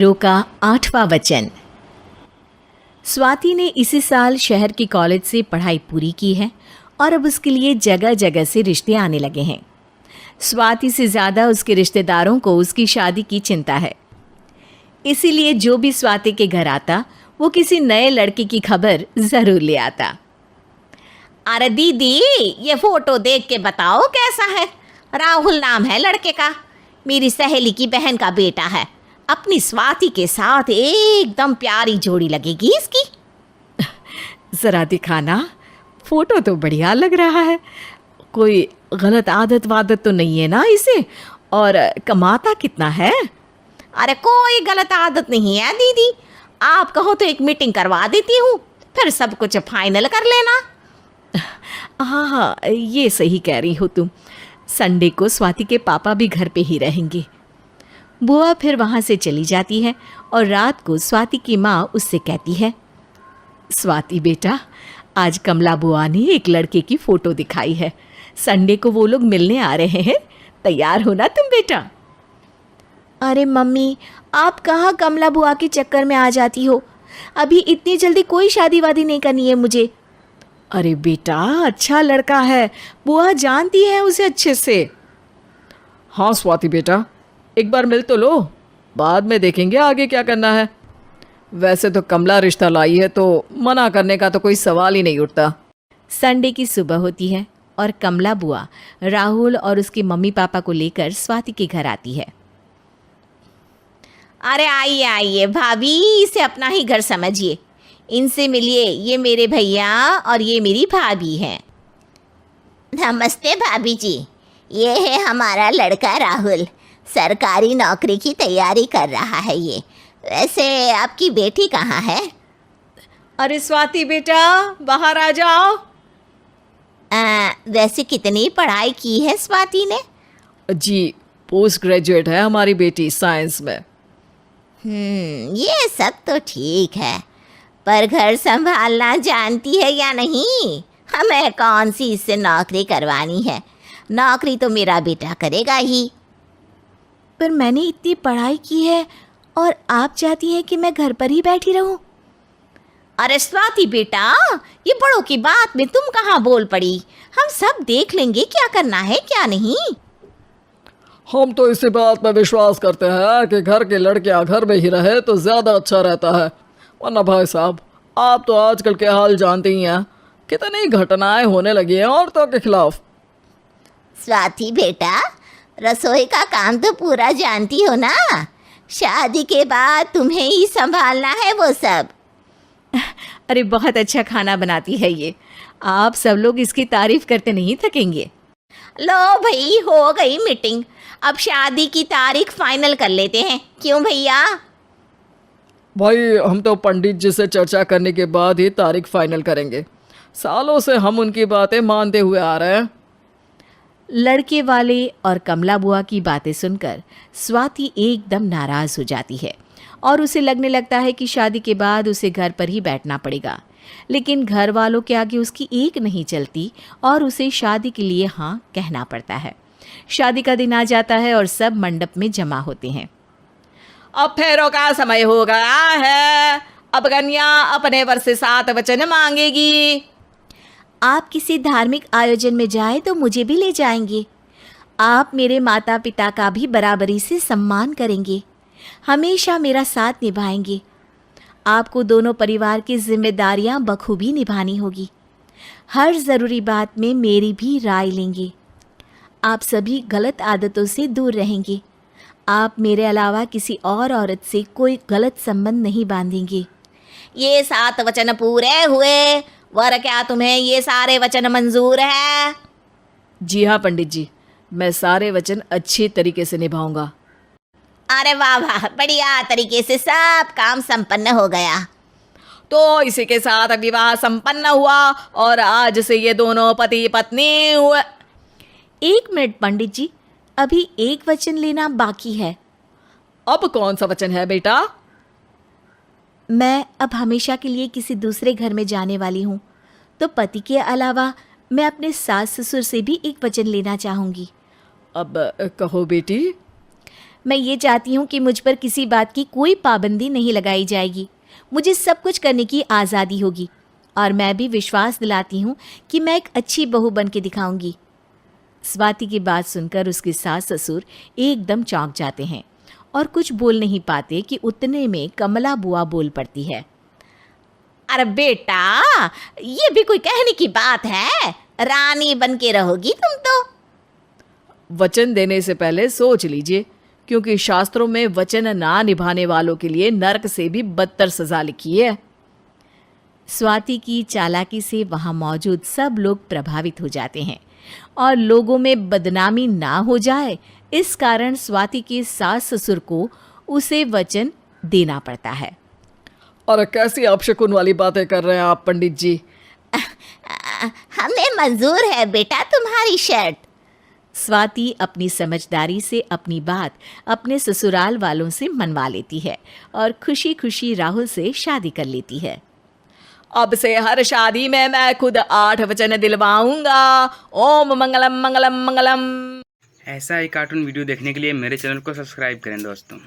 रो का 8वां वचन। स्वाति ने इसी साल शहर की कॉलेज से पढ़ाई पूरी की है और अब उसके लिए जगह जगह से रिश्ते आने लगे हैं। स्वाति से ज़्यादा उसके रिश्तेदारों को उसकी शादी की चिंता है, इसीलिए जो भी स्वाति के घर आता वो किसी नए लड़के की खबर ज़रूर ले आता। अरे दीदी, ये फोटो देख के बताओ कैसा है। राहुल नाम है लड़के का, मेरी सहेली की बहन का बेटा है। अपनी स्वाति के साथ एकदम प्यारी जोड़ी लगेगी इसकी। ज़रा दिखाना, फोटो तो बढ़िया लग रहा है। कोई गलत आदत वादत तो नहीं है ना इसे? और कमाता कितना है? अरे कोई गलत आदत नहीं है दीदी, आप कहो तो एक मीटिंग करवा देती हूँ, फिर सब कुछ फाइनल कर लेना। हाँ हाँ, ये सही कह रही हो तुम। संडे को स्वाति के पापा भी घर पे ही रहेंगे। बुआ फिर वहाँ से चली जाती है और रात को स्वाति की माँ उससे कहती है, स्वाति बेटा, आज कमला बुआ ने एक लड़के की फ़ोटो दिखाई है। संडे को वो लोग मिलने आ रहे हैं, तैयार हो ना तुम बेटा? अरे मम्मी, आप कहाँ कमला बुआ के चक्कर में आ जाती हो? अभी इतनी जल्दी कोई शादी वादी नहीं करनी है मुझे। अरे बेटा, अच्छा लड़का है, बुआ जानती है उसे अच्छे से। हाँ स्वाति बेटा, एक बार मिल तो लो, बाद में देखेंगे आगे क्या करना है। वैसे तो कमला रिश्ता लाई है तो मना करने का तो कोई सवाल ही नहीं उठता। संडे की सुबह होती है और कमला बुआ राहुल और उसके मम्मी पापा को लेकर स्वाति के घर आती है। अरे आइए आइए भाभी, इसे अपना ही घर समझिए। इनसे मिलिए, ये मेरे भैया और ये मेरी भाभी हैं। नमस्ते भाभी जी, ये है हमारा लड़का राहुल, सरकारी नौकरी की तैयारी कर रहा है ये। वैसे आपकी बेटी कहाँ है? अरे स्वाति बेटा, बाहर आ जाओ। वैसे कितनी पढ़ाई की है स्वाति ने? जी, पोस्ट ग्रेजुएट है हमारी बेटी साइंस में। ये सब तो ठीक है, पर घर संभालना जानती है या नहीं? हमें कौन सी इससे नौकरी करवानी है, नौकरी तो मेरा बेटा करेगा ही। पर मैंने इतनी पढ़ाई की है और आप चाहती हैं कि मैं घर पर ही बैठी रहूं? अरे स्वाति बेटा, ये बड़ों की बात में तुम कहाँ बोल पड़ी? हम सब देख लेंगे क्या करना है क्या नहीं। हम तो इसी बात पर विश्वास करते हैं कि घर के लड़कियां घर में ही रहे तो ज़्यादा अच्छा रहता है। वरना भाई साहब, आप तो आजकल के हाल जानते ही हैं, कितनी घटनाएं होने लगी हैं औरतों के खिलाफ। स्वाति बेटा, रसोई का काम तो पूरा जानती हो ना? शादी के बाद तुम्हें ही संभालना है वो सब। अरे बहुत अच्छा खाना बनाती है ये, आप सब लोग इसकी तारीफ करते नहीं थकेंगे। लो भाई, हो गई मीटिंग, अब शादी की तारीख फाइनल कर लेते हैं, क्यों भैया? भाई, हम तो पंडित जी से चर्चा करने के बाद ही तारीख फाइनल करेंगे। सालों से हम उनकी बातें मानते हुए आ रहे हैं। लड़के वाले और कमला बुआ की बातें सुनकर स्वाति एकदम नाराज़ हो जाती है और उसे लगने लगता है कि शादी के बाद उसे घर पर ही बैठना पड़ेगा। लेकिन घर वालों के आगे उसकी एक नहीं चलती और उसे शादी के लिए हाँ कहना पड़ता है। शादी का दिन आ जाता है और सब मंडप में जमा होते हैं। अब फेरों का समय हो गया है, अब कन्या अपने वर से 7 वचन मांगेगी। आप किसी धार्मिक आयोजन में जाए तो मुझे भी ले जाएंगे। आप मेरे माता पिता का भी बराबरी से सम्मान करेंगे, हमेशा मेरा साथ निभाएंगे। आपको दोनों परिवार की जिम्मेदारियां बखूबी निभानी होगी। हर ज़रूरी बात में मेरी भी राय लेंगे। आप सभी गलत आदतों से दूर रहेंगे। आप मेरे अलावा किसी और औरत से कोई गलत संबंध नहीं बांधेंगे। ये 7 वचन पूरे हुए, वर क्या तुम्हें ये सारे वचन मंजूर है? जी हाँ पंडित जी, मैं सारे वचन अच्छी तरीके से निभाऊंगा। अरे वाह वाह, बढ़िया तरीके से सब काम संपन्न हो गया। तो इसी के साथ विवाह संपन्न हुआ और आज से ये दोनों पति पत्नी हुए। 1 मिनट पंडित जी, अभी एक वचन लेना बाकी है। अब कौन सा वचन है बेटा? मैं अब हमेशा के लिए किसी दूसरे घर में जाने वाली हूँ, तो पति के अलावा मैं अपने सास ससुर से भी एक वचन लेना चाहूँगी। अब कहो बेटी। मैं ये चाहती हूँ कि मुझ पर किसी बात की कोई पाबंदी नहीं लगाई जाएगी। मुझे सब कुछ करने की आज़ादी होगी और मैं भी विश्वास दिलाती हूँ कि मैं एक अच्छी बहू बन के दिखाऊंगी। स्वाति की बात सुनकर उसके सास ससुर एकदम चौंक जाते हैं और कुछ बोल नहीं पाते कि उतने में कमला बुआ बोल पड़ती है। अरे बेटा, ये भी कोई कहने की बात है? रानी बन के रहोगी तुम तो। वचन देने से पहले सोच लीजिए, क्योंकि शास्त्रों में वचन ना निभाने वालों के लिए नरक से भी बदतर सजा लिखी है। स्वाति की चालाकी से वहाँ मौजूद सब लोग प्रभावित हो जाते हैं और लोगों में बदनामी ना हो जाए, इस कारण स्वाति के सास ससुर को उसे वचन देना पड़ता है। अरे कैसी अपशकुन वाली बातें कर रहे हैं आप पंडित जी। हमें मंजूर है बेटा तुम्हारी शर्त। स्वाति अपनी समझदारी से अपनी बात अपने ससुराल वालों से मनवा लेती है और खुशी खुशी राहुल से शादी कर लेती है। अब से हर शादी में मैं खुद 8 वचन दिलवाऊंगा। ओम मंगलम मंगलम मंगलम। ऐसा ही कार्टून वीडियो देखने के लिए मेरे चैनल को सब्सक्राइब करें दोस्तों।